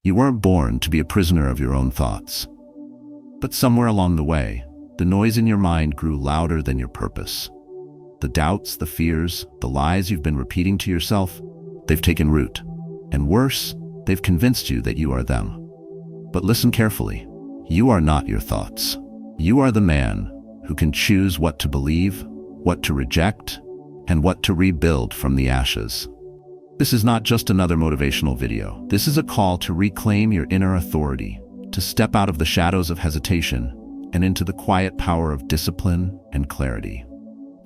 You weren't born to be a prisoner of your own thoughts. But somewhere along the way, the noise in your mind grew louder than your purpose. The doubts, the fears, the lies you've been repeating to yourself, they've taken root. And worse, they've convinced you that you are them. But listen carefully. You are not your thoughts. You are the man who can choose what to believe, what to reject, and what to rebuild from the ashes. This is not just another motivational video. This is a call to reclaim your inner authority, to step out of the shadows of hesitation and into the quiet power of discipline and clarity.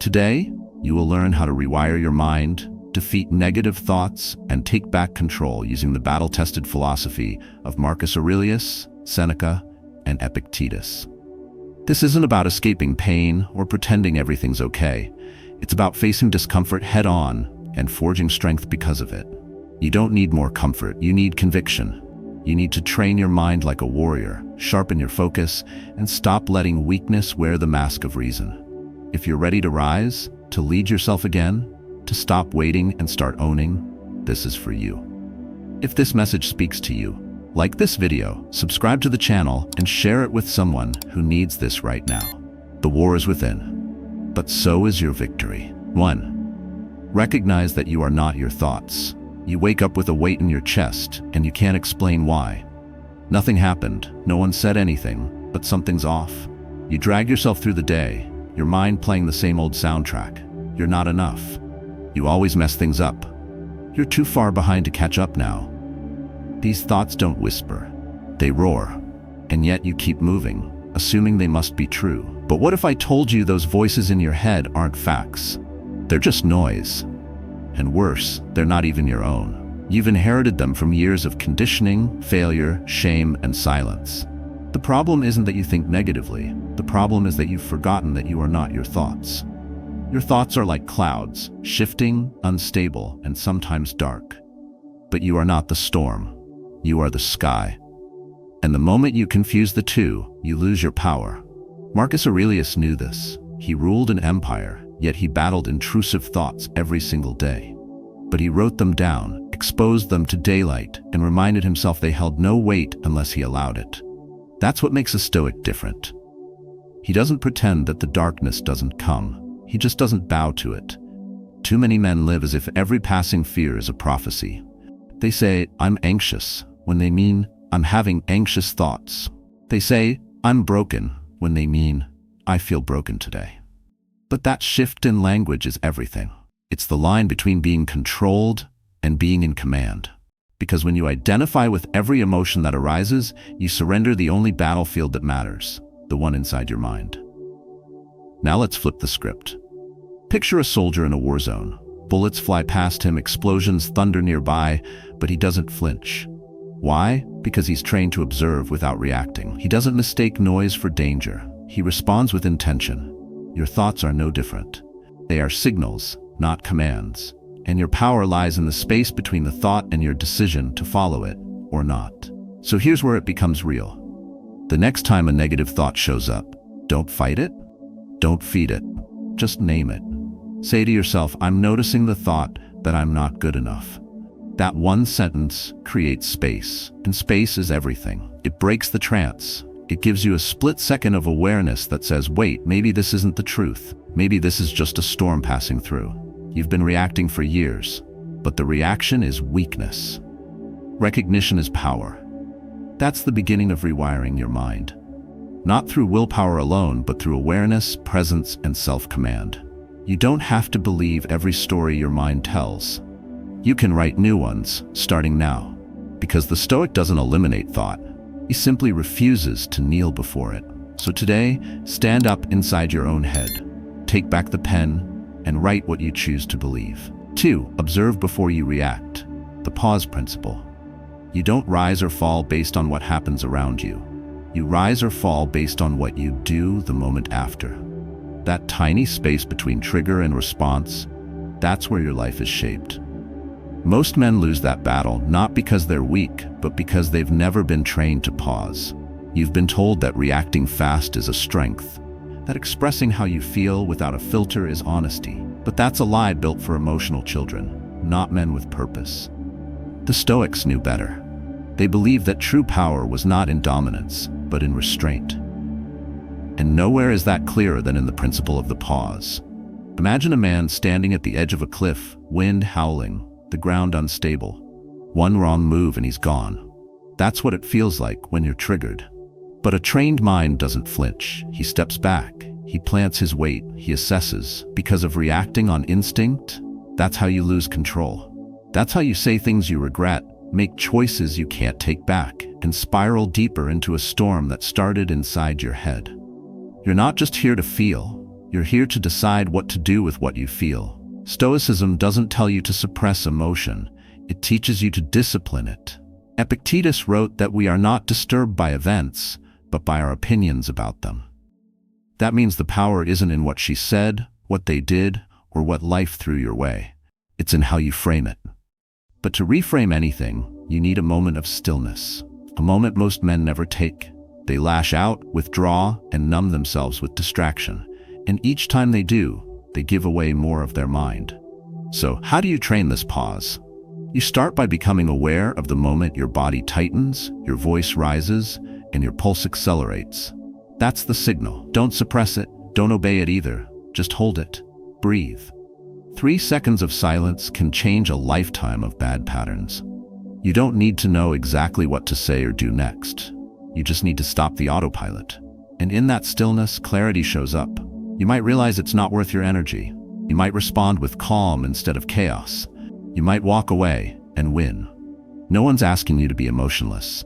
Today, you will learn how to rewire your mind, defeat negative thoughts, and take back control using the battle-tested philosophy of Marcus Aurelius, Seneca, and Epictetus. This isn't about escaping pain or pretending everything's okay. It's about facing discomfort head-on and forging strength because of it. You don't need more comfort, you need conviction. You need to train your mind like a warrior, sharpen your focus, and stop letting weakness wear the mask of reason. If you're ready to rise, to lead yourself again, to stop waiting and start owning, this is for you. If this message speaks to you, like this video, subscribe to the channel, and share it with someone who needs this right now. The war is within, but so is your victory. 1. Recognize that you are not your thoughts. You wake up with a weight in your chest, and you can't explain why. Nothing happened, no one said anything, but something's off. You drag yourself through the day, your mind playing the same old soundtrack. You're not enough. You always mess things up. You're too far behind to catch up now. These thoughts don't whisper, they roar. And yet you keep moving, assuming they must be true. But what if I told you those voices in your head aren't facts? They're just noise. And worse, they're not even your own. You've inherited them from years of conditioning, failure, shame, and silence. The problem isn't that you think negatively. The problem is that you've forgotten that you are not your thoughts. Your thoughts are like clouds, shifting, unstable, and sometimes dark. But you are not the storm. You are the sky. And the moment you confuse the two, you lose your power. Marcus Aurelius knew this. He ruled an empire, yet he battled intrusive thoughts every single day. But he wrote them down, exposed them to daylight, and reminded himself they held no weight unless he allowed it. That's what makes a Stoic different. He doesn't pretend that the darkness doesn't come. He just doesn't bow to it. Too many men live as if every passing fear is a prophecy. They say, "I'm anxious," when they mean, "I'm having anxious thoughts." They say, "I'm broken," when they mean, "I feel broken today." But that shift in language is everything. It's the line between being controlled and being in command. Because when you identify with every emotion that arises, you surrender the only battlefield that matters, the one inside your mind. Now let's flip the script. Picture a soldier in a war zone. Bullets fly past him, explosions thunder nearby, but he doesn't flinch. Why? Because he's trained to observe without reacting. He doesn't mistake noise for danger. He responds with intention. Your thoughts are no different. They are signals, not commands. And your power lies in the space between the thought and your decision to follow it or not. So here's where it becomes real. The next time a negative thought shows up, don't fight it, don't feed it, just name it. Say to yourself, "I'm noticing the thought that I'm not good enough." That one sentence creates space, and space is everything. It breaks the trance. It gives you a split second of awareness that says, wait, maybe this isn't the truth. Maybe this is just a storm passing through. You've been reacting for years, but the reaction is weakness. Recognition is power. That's the beginning of rewiring your mind. Not through willpower alone, but through awareness, presence, and self-command. You don't have to believe every story your mind tells. You can write new ones, starting now. Because the Stoic doesn't eliminate thought. He simply refuses to kneel before it. So today, stand up inside your own head. Take back the pen and write what you choose to believe. 2. Observe before you react. The pause principle. You don't rise or fall based on what happens around you. You rise or fall based on what you do the moment after. That tiny space between trigger and response, that's where your life is shaped. Most men lose that battle, not because they're weak, but because they've never been trained to pause. You've been told that reacting fast is a strength, that expressing how you feel without a filter is honesty. But that's a lie built for emotional children, not men with purpose. The Stoics knew better. They believed that true power was not in dominance, but in restraint. And nowhere is that clearer than in the principle of the pause. Imagine a man standing at the edge of a cliff, wind howling, the ground unstable. One wrong move and he's gone. That's what it feels like when you're triggered. But a trained mind doesn't flinch. He steps back. He plants his weight. He assesses. Because of reacting on instinct, that's how you lose control. That's how you say things you regret, make choices you can't take back, and spiral deeper into a storm that started inside your head. You're not just here to feel. You're here to decide what to do with what you feel. Stoicism doesn't tell you to suppress emotion. It teaches you to discipline it. Epictetus wrote that we are not disturbed by events, but by our opinions about them. That means the power isn't in what she said, what they did, or what life threw your way. It's in how you frame it. But to reframe anything, you need a moment of stillness, a moment most men never take. They lash out, withdraw, and numb themselves with distraction. And each time they do, they give away more of their mind. So, how do you train this pause? You start by becoming aware of the moment your body tightens, your voice rises, and your pulse accelerates. That's the signal. Don't suppress it, don't obey it either. Just hold it. Breathe. 3 seconds of silence can change a lifetime of bad patterns. You don't need to know exactly what to say or do next. You just need to stop the autopilot. And in that stillness, clarity shows up. You might realize it's not worth your energy. You might respond with calm instead of chaos. You might walk away and win. No one's asking you to be emotionless.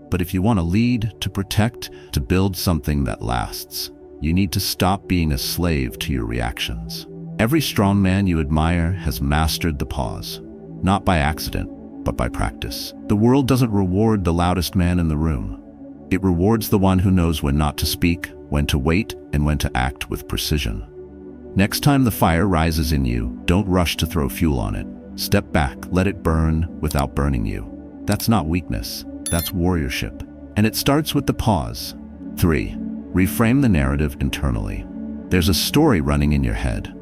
But if you want to lead, to protect, to build something that lasts, you need to stop being a slave to your reactions. Every strong man you admire has mastered the pause, not by accident, but by practice. The world doesn't reward the loudest man in the room. It rewards the one who knows when not to speak, when to wait, and when to act with precision. Next time the fire rises in you, don't rush to throw fuel on it. Step back, let it burn without burning you. That's not weakness, that's warriorship. And it starts with the pause. 3. Reframe the narrative internally. There's a story running in your head.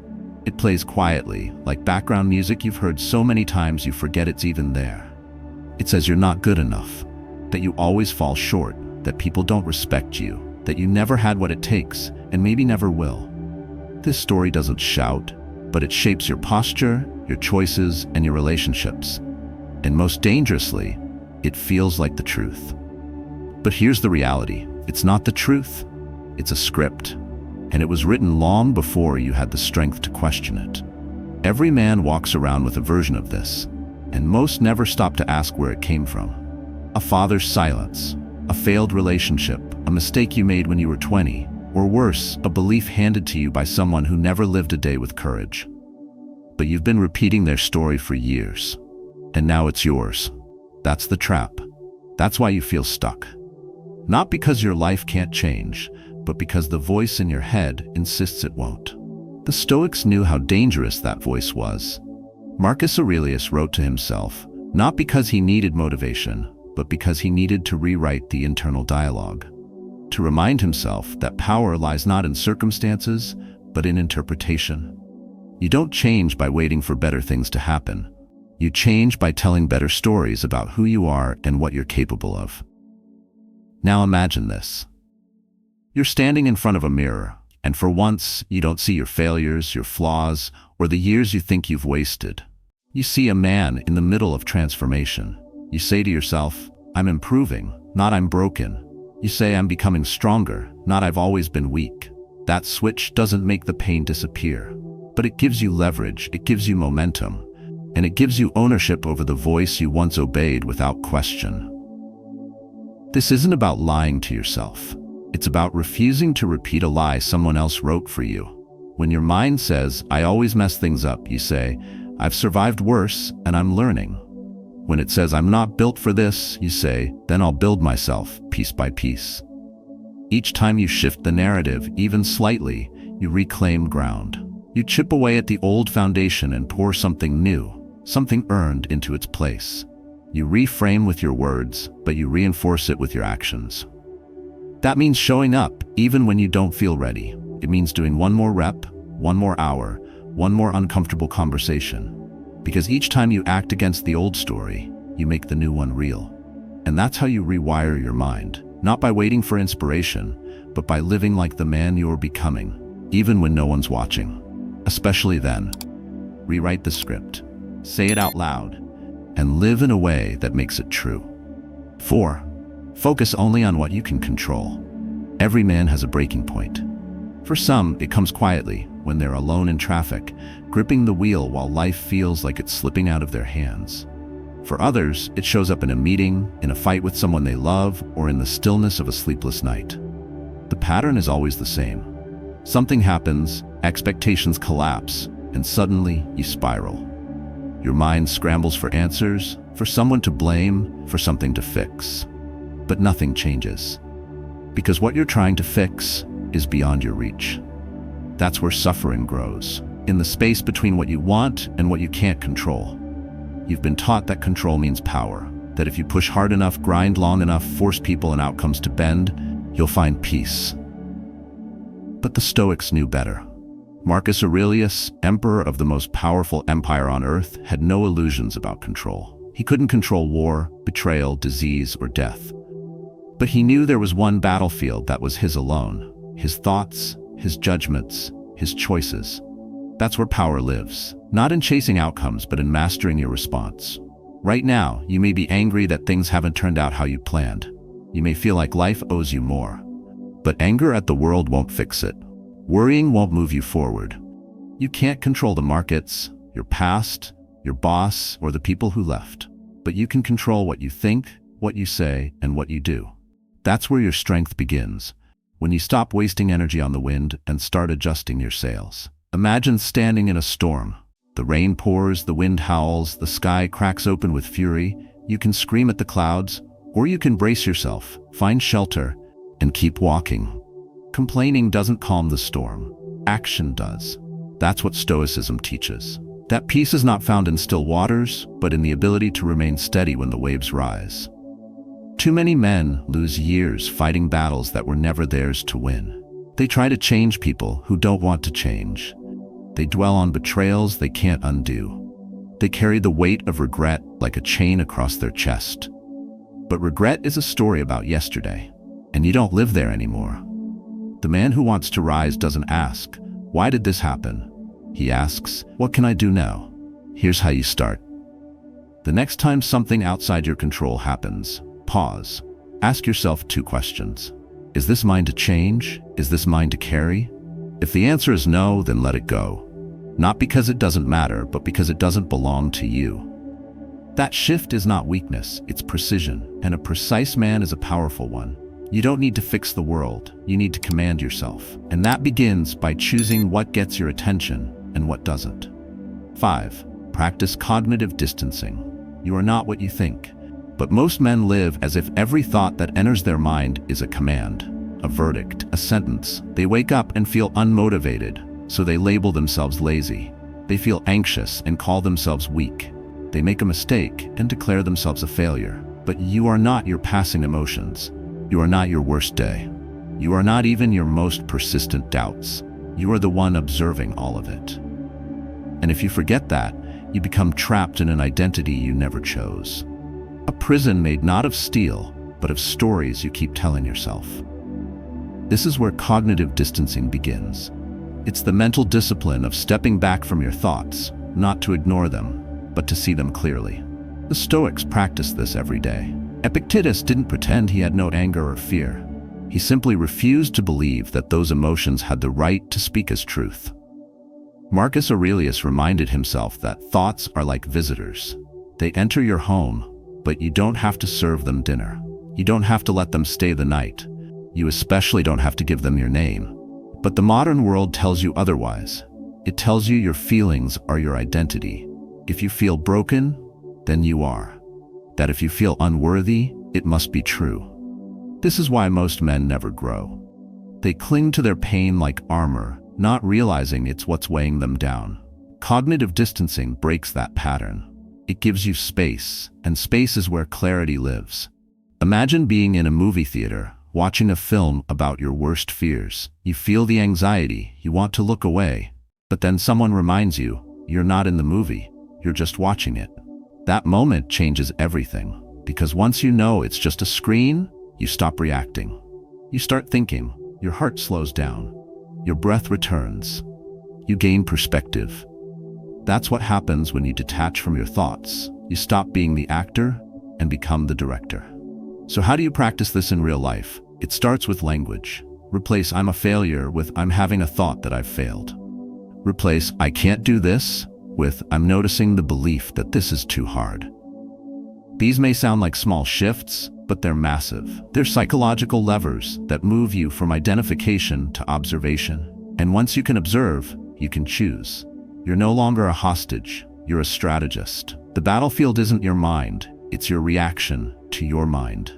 It plays quietly, like background music you've heard so many times you forget it's even there. It says you're not good enough, that you always fall short, that people don't respect you, that you never had what it takes, and maybe never will. This story doesn't shout, but it shapes your posture, your choices, and your relationships. And most dangerously, it feels like the truth. But here's the reality. It's not the truth. It's a script. And it was written long before you had the strength to question it. Every man walks around with a version of this, and most never stop to ask where it came from. A father's silence, a failed relationship, a mistake you made when you were 20, or worse, a belief handed to you by someone who never lived a day with courage. But you've been repeating their story for years, and now it's yours. That's the trap. That's why you feel stuck. Not because your life can't change, but because the voice in your head insists it won't. The Stoics knew how dangerous that voice was. Marcus Aurelius wrote to himself, not because he needed motivation, but because he needed to rewrite the internal dialogue. To remind himself that power lies not in circumstances, but in interpretation. You don't change by waiting for better things to happen. You change by telling better stories about who you are and what you're capable of. Now imagine this. You're standing in front of a mirror, and for once, you don't see your failures, your flaws, or the years you think you've wasted. You see a man in the middle of transformation. You say to yourself, I'm improving, not I'm broken. You say I'm becoming stronger, not I've always been weak. That switch doesn't make the pain disappear, but it gives you leverage, it gives you momentum, and it gives you ownership over the voice you once obeyed without question. This isn't about lying to yourself. It's about refusing to repeat a lie someone else wrote for you. When your mind says, I always mess things up, you say, I've survived worse and I'm learning. When it says, I'm not built for this, you say, then I'll build myself piece by piece. Each time you shift the narrative, even slightly, you reclaim ground. You chip away at the old foundation and pour something new, something earned into its place. You reframe with your words, but you reinforce it with your actions. That means showing up, even when you don't feel ready. It means doing one more rep, one more hour, one more uncomfortable conversation. Because each time you act against the old story, you make the new one real. And that's how you rewire your mind, not by waiting for inspiration, but by living like the man you're becoming, even when no one's watching. Especially then. Rewrite the script, say it out loud, and live in a way that makes it true. 4. Focus only on what you can control. Every man has a breaking point. For some, it comes quietly, when they're alone in traffic, gripping the wheel while life feels like it's slipping out of their hands. For others, it shows up in a meeting, in a fight with someone they love, or in the stillness of a sleepless night. The pattern is always the same. Something happens, expectations collapse, and suddenly you spiral. Your mind scrambles for answers, for someone to blame, for something to fix. But nothing changes. Because what you're trying to fix is beyond your reach. That's where suffering grows, in the space between what you want and what you can't control. You've been taught that control means power, that if you push hard enough, grind long enough, force people and outcomes to bend, you'll find peace. But the Stoics knew better. Marcus Aurelius, emperor of the most powerful empire on earth, had no illusions about control. He couldn't control war, betrayal, disease, or death. But he knew there was one battlefield that was his alone. His thoughts, his judgments, his choices. That's where power lives. Not in chasing outcomes, but in mastering your response. Right now, you may be angry that things haven't turned out how you planned. You may feel like life owes you more. But anger at the world won't fix it. Worrying won't move you forward. You can't control the markets, your past, your boss, or the people who left. But you can control what you think, what you say, and what you do. That's where your strength begins, when you stop wasting energy on the wind and start adjusting your sails. Imagine standing in a storm. The rain pours, the wind howls, the sky cracks open with fury. You can scream at the clouds, or you can brace yourself, find shelter, and keep walking. Complaining doesn't calm the storm. Action does. That's what Stoicism teaches. That peace is not found in still waters, but in the ability to remain steady when the waves rise. Too many men lose years fighting battles that were never theirs to win. They try to change people who don't want to change. They dwell on betrayals they can't undo. They carry the weight of regret like a chain across their chest. But regret is a story about yesterday, and you don't live there anymore. The man who wants to rise doesn't ask, "Why did this happen?" He asks, "What can I do now?" Here's how you start. The next time something outside your control happens, pause. Ask yourself 2 questions. Is this mine to change? Is this mine to carry? If the answer is no, then let it go. Not because it doesn't matter, but because it doesn't belong to you. That shift is not weakness, it's precision, and a precise man is a powerful one. You don't need to fix the world, you need to command yourself. And that begins by choosing what gets your attention and what doesn't. 5. Practice cognitive distancing. You are not what you think. But most men live as if every thought that enters their mind is a command, a verdict, a sentence. They wake up and feel unmotivated, so they label themselves lazy. They feel anxious and call themselves weak. They make a mistake and declare themselves a failure. But you are not your passing emotions. You are not your worst day. You are not even your most persistent doubts. You are the one observing all of it. And if you forget that, you become trapped in an identity you never chose. A prison made not of steel, but of stories you keep telling yourself. This is where cognitive distancing begins. It's the mental discipline of stepping back from your thoughts, not to ignore them, but to see them clearly. The Stoics practiced this every day. Epictetus didn't pretend he had no anger or fear. He simply refused to believe that those emotions had the right to speak as truth. Marcus Aurelius reminded himself that thoughts are like visitors. They enter your home, but you don't have to serve them dinner. You don't have to let them stay the night. You especially don't have to give them your name. But the modern world tells you otherwise. It tells you your feelings are your identity. If you feel broken, then you are. That if you feel unworthy, it must be true. This is why most men never grow. They cling to their pain like armor, not realizing it's what's weighing them down. Cognitive distancing breaks that pattern. It gives you space, and space is where clarity lives. Imagine being in a movie theater, watching a film about your worst fears. You feel the anxiety, you want to look away, but then someone reminds you, you're not in the movie, you're just watching it. That moment changes everything. Because once you know it's just a screen, you stop reacting. You start thinking, your heart slows down, your breath returns, you gain perspective. That's what happens when you detach from your thoughts. You stop being the actor and become the director. So how do you practice this in real life? It starts with language. Replace "I'm a failure" with "I'm having a thought that I've failed." Replace "I can't do this" with "I'm noticing the belief that this is too hard." These may sound like small shifts, but they're massive. They're psychological levers that move you from identification to observation. And once you can observe, you can choose. You're no longer a hostage, you're a strategist. The battlefield isn't your mind, it's your reaction to your mind.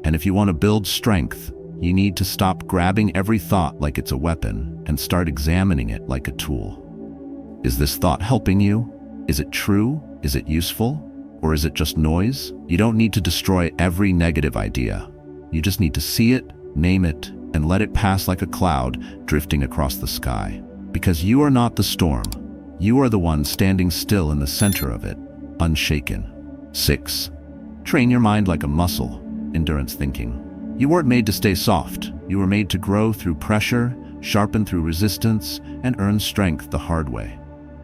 And if you want to build strength, you need to stop grabbing every thought like it's a weapon and start examining it like a tool. Is this thought helping you? Is it true? Is it useful? Or is it just noise? You don't need to destroy every negative idea. You just need to see it, name it, and let it pass like a cloud drifting across the sky. Because you are not the storm. You are the one standing still in the center of it, unshaken. 6. Train your mind like a muscle. Endurance thinking. You weren't made to stay soft. You were made to grow through pressure, sharpen through resistance, and earn strength the hard way.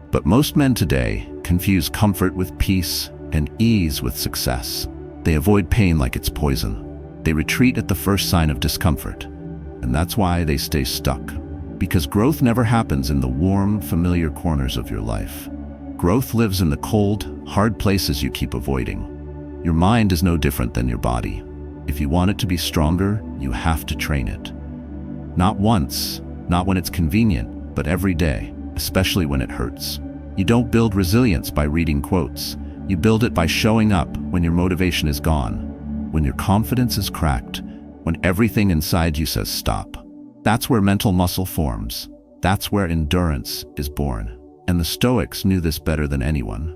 But most men today confuse comfort with peace and ease with success. They avoid pain like it's poison. They retreat at the first sign of discomfort. And that's why they stay stuck. Because growth never happens in the warm, familiar corners of your life. Growth lives in the cold, hard places you keep avoiding. Your mind is no different than your body. If you want it to be stronger, you have to train it. Not once, not when it's convenient, but every day, especially when it hurts. You don't build resilience by reading quotes. You build it by showing up when your motivation is gone, when your confidence is cracked, when everything inside you says stop. That's where mental muscle forms. That's where endurance is born. And the Stoics knew this better than anyone.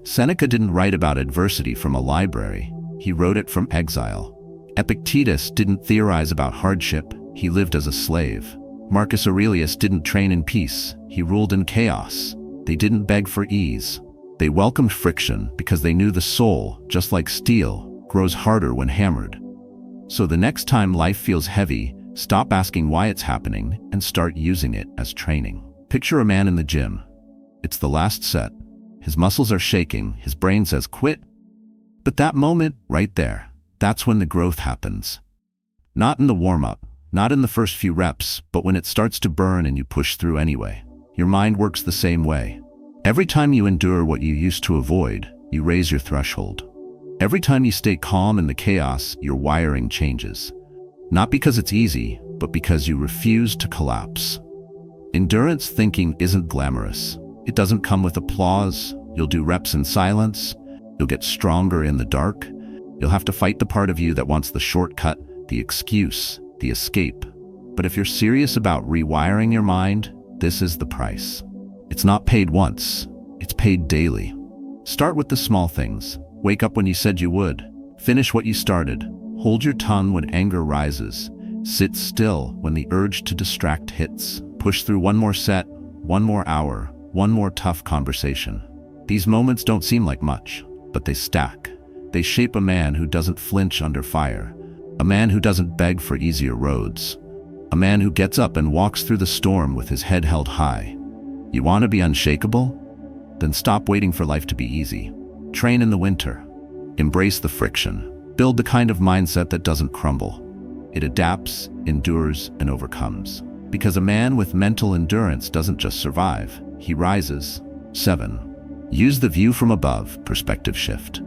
Seneca didn't write about adversity from a library. He wrote it from exile. Epictetus didn't theorize about hardship. He lived as a slave. Marcus Aurelius didn't train in peace. He ruled in chaos. They didn't beg for ease. They welcomed friction because they knew the soul, just like steel, grows harder when hammered. So the next time life feels heavy, stop asking why it's happening and start using it as training. Picture a man in the gym. It's the last set. His muscles are shaking. His brain says quit. But that moment, right there, that's when the growth happens. Not in the warm-up, not in the first few reps, but when it starts to burn and you push through anyway. Your mind works the same way. Every time you endure what you used to avoid, you raise your threshold. Every time you stay calm in the chaos, your wiring changes. Not because it's easy, but because you refuse to collapse. Endurance thinking isn't glamorous. It doesn't come with applause. You'll do reps in silence. You'll get stronger in the dark. You'll have to fight the part of you that wants the shortcut, the excuse, the escape. But if you're serious about rewiring your mind, this is the price. It's not paid once, it's paid daily. Start with the small things. Wake up when you said you would. Finish what you started. Hold your tongue when anger rises. Sit still when the urge to distract hits. Push through one more set, one more hour, one more tough conversation. These moments don't seem like much, but they stack. They shape a man who doesn't flinch under fire, a man who doesn't beg for easier roads, a man who gets up and walks through the storm with his head held high. You want to be unshakable? Then stop waiting for life to be easy. Train in the winter. Embrace the friction. Build the kind of mindset that doesn't crumble. It adapts, endures, and overcomes. Because a man with mental endurance doesn't just survive, he rises. 7. Use the view from above, perspective shift.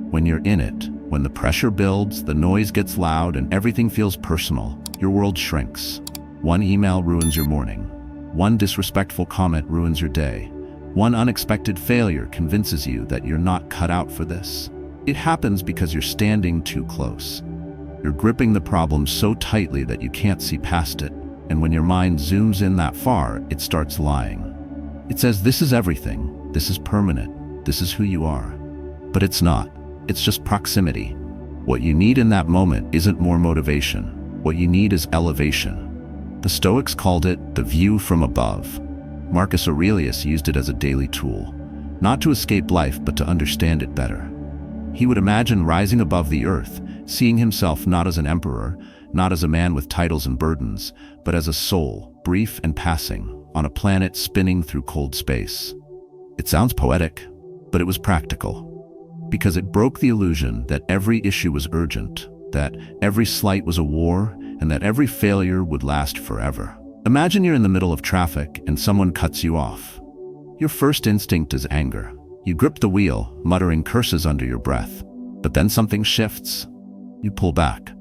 When you're in it, when the pressure builds, the noise gets loud, and everything feels personal, your world shrinks. One email ruins your morning. One disrespectful comment ruins your day. One unexpected failure convinces you that you're not cut out for this. It happens because you're standing too close. You're gripping the problem so tightly that you can't see past it. And when your mind zooms in that far, it starts lying. It says, this is everything. This is permanent. This is who you are. But it's not. It's just proximity. What you need in that moment isn't more motivation. What you need is elevation. The Stoics called it the view from above. Marcus Aurelius used it as a daily tool, not to escape life, but to understand it better. He would imagine rising above the earth, seeing himself not as an emperor, not as a man with titles and burdens, but as a soul, brief and passing, on a planet spinning through cold space. It sounds poetic, but it was practical, because it broke the illusion that every issue was urgent, that every slight was a war, and that every failure would last forever. Imagine you're in the middle of traffic and someone cuts you off. Your first instinct is anger. You grip the wheel, muttering curses under your breath. But then something shifts. You pull back.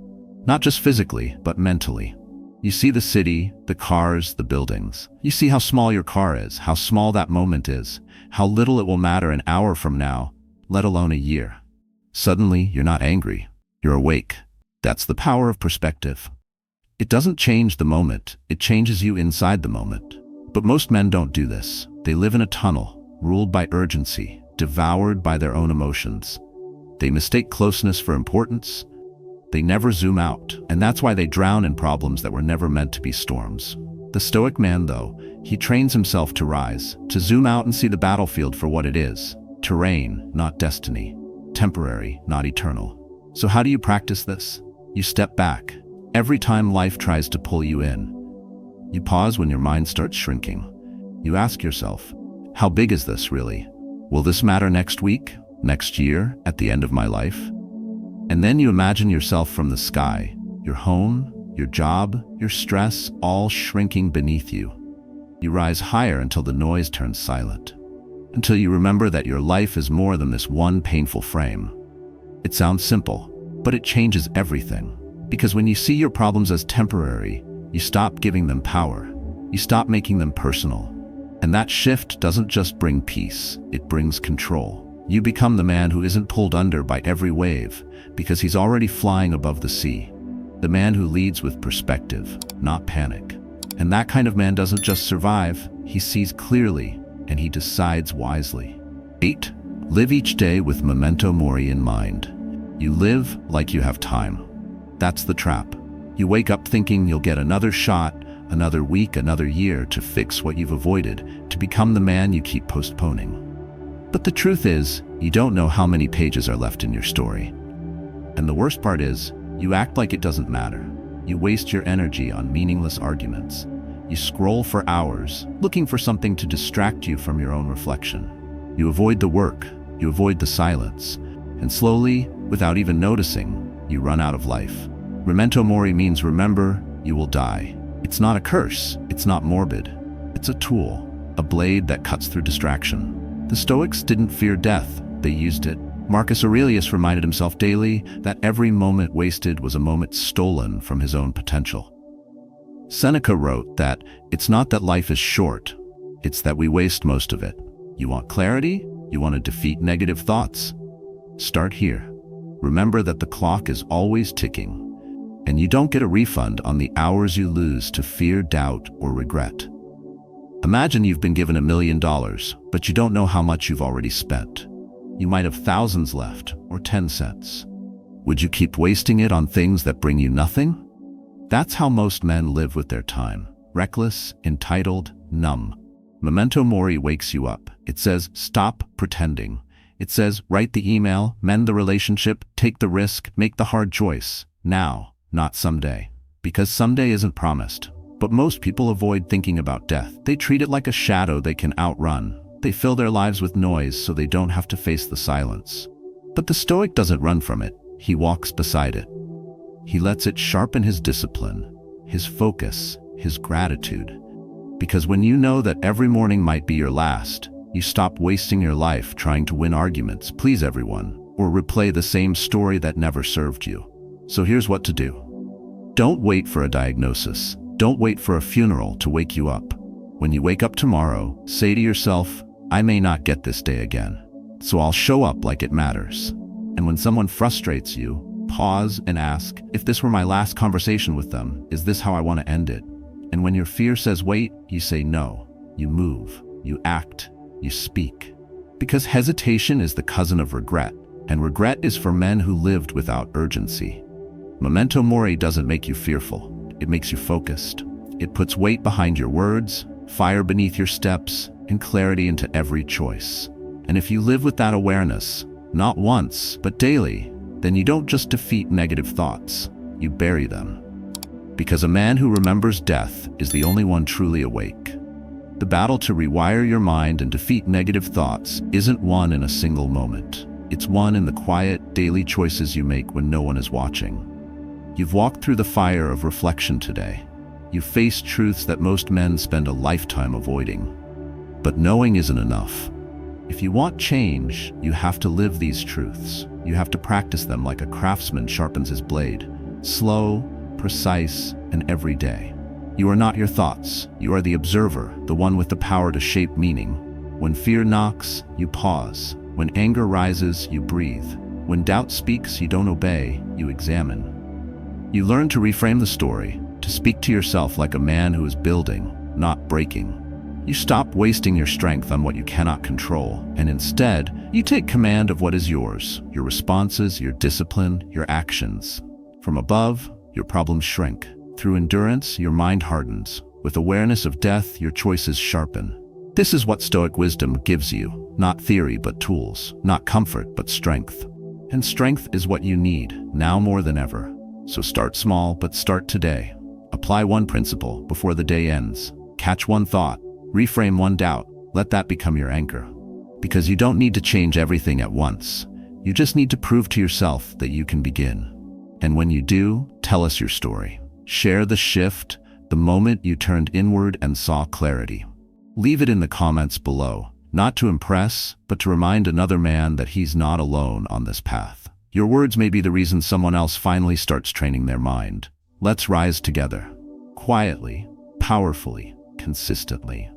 Not just physically, but mentally. You see the city, the cars, the buildings. You see how small your car is, how small that moment is, how little it will matter an hour from now, let alone a year. Suddenly, you're not angry. You're awake. That's the power of perspective. It doesn't change the moment, it changes you inside the moment. But most men don't do this. They live in a tunnel, ruled by urgency, devoured by their own emotions. They mistake closeness for importance. They never zoom out, and that's why they drown in problems that were never meant to be storms. The Stoic man, though, he trains himself to rise, to zoom out and see the battlefield for what it is. Terrain, not destiny. Temporary, not eternal. So how do you practice this? You step back. Every time life tries to pull you in, you pause when your mind starts shrinking. You ask yourself, how big is this really? Will this matter next week, next year, at the end of my life? And then you imagine yourself from the sky, your home, your job, your stress, all shrinking beneath you. You rise higher until the noise turns silent, until you remember that your life is more than this one painful frame. It sounds simple, but it changes everything. Because when you see your problems as temporary, you stop giving them power. You stop making them personal. And that shift doesn't just bring peace, it brings control. You become the man who isn't pulled under by every wave, because he's already flying above the sea. The man who leads with perspective, not panic. And that kind of man doesn't just survive, he sees clearly, and he decides wisely. 8. Live each day with Memento Mori in mind. You live like you have time. That's the trap. You wake up thinking you'll get another shot, another week, another year to fix what you've avoided, to become the man you keep postponing. But the truth is, you don't know how many pages are left in your story. And the worst part is, you act like it doesn't matter. You waste your energy on meaningless arguments. You scroll for hours, looking for something to distract you from your own reflection. You avoid the work, you avoid the silence, and slowly, without even noticing, you run out of life. Memento Mori means remember, you will die. It's not a curse, it's not morbid. It's a tool, a blade that cuts through distraction. The Stoics didn't fear death, they used it. Marcus Aurelius reminded himself daily that every moment wasted was a moment stolen from his own potential. Seneca wrote that it's not that life is short, it's that we waste most of it. You want clarity? You want to defeat negative thoughts? Start here. Remember that the clock is always ticking, and you don't get a refund on the hours you lose to fear, doubt, or regret. Imagine you've been given $1 million, but you don't know how much you've already spent. You might have thousands left, or 10 cents. Would you keep wasting it on things that bring you nothing? That's how most men live with their time. Reckless, entitled, numb. Memento Mori wakes you up. It says, stop pretending. It says, write the email, mend the relationship, take the risk, make the hard choice. Now, not someday. Because someday isn't promised. But most people avoid thinking about death. They treat it like a shadow they can outrun. They fill their lives with noise so they don't have to face the silence. But the Stoic doesn't run from it. He walks beside it. He lets it sharpen his discipline, his focus, his gratitude. Because when you know that every morning might be your last, you stop wasting your life trying to win arguments, please everyone, or replay the same story that never served you. So here's what to do. Don't wait for a diagnosis. Don't wait for a funeral to wake you up. When you wake up tomorrow, say to yourself, I may not get this day again, so I'll show up like it matters. And when someone frustrates you, pause and ask, if this were my last conversation with them, is this how I want to end it? And when your fear says wait, you say no. You move, you act, you speak. Because hesitation is the cousin of regret, and regret is for men who lived without urgency. Memento Mori doesn't make you fearful, it makes you focused. It puts weight behind your words, fire beneath your steps, and clarity into every choice. And if you live with that awareness, not once, but daily, then you don't just defeat negative thoughts, you bury them. Because a man who remembers death is the only one truly awake. The battle to rewire your mind and defeat negative thoughts isn't won in a single moment. It's won in the quiet, daily choices you make when no one is watching. You've walked through the fire of reflection today. You've faced truths that most men spend a lifetime avoiding. But knowing isn't enough. If you want change, you have to live these truths. You have to practice them like a craftsman sharpens his blade. Slow, precise, and every day. You are not your thoughts. You are the observer, the one with the power to shape meaning. When fear knocks, you pause. When anger rises, you breathe. When doubt speaks, you don't obey, you examine. You learn to reframe the story, to speak to yourself like a man who is building, not breaking. You stop wasting your strength on what you cannot control, and instead, you take command of what is yours, your responses, your discipline, your actions. From above, your problems shrink. Through endurance, your mind hardens. With awareness of death, your choices sharpen. This is what Stoic wisdom gives you, not theory but tools, not comfort but strength. And strength is what you need, now more than ever. So start small, but start today. Apply one principle before the day ends. Catch one thought. Reframe one doubt. Let that become your anchor. Because you don't need to change everything at once. You just need to prove to yourself that you can begin. And when you do, tell us your story. Share the shift, the moment you turned inward and saw clarity. Leave it in the comments below, not to impress, but to remind another man that he's not alone on this path. Your words may be the reason someone else finally starts training their mind. Let's rise together. Quietly, powerfully, consistently.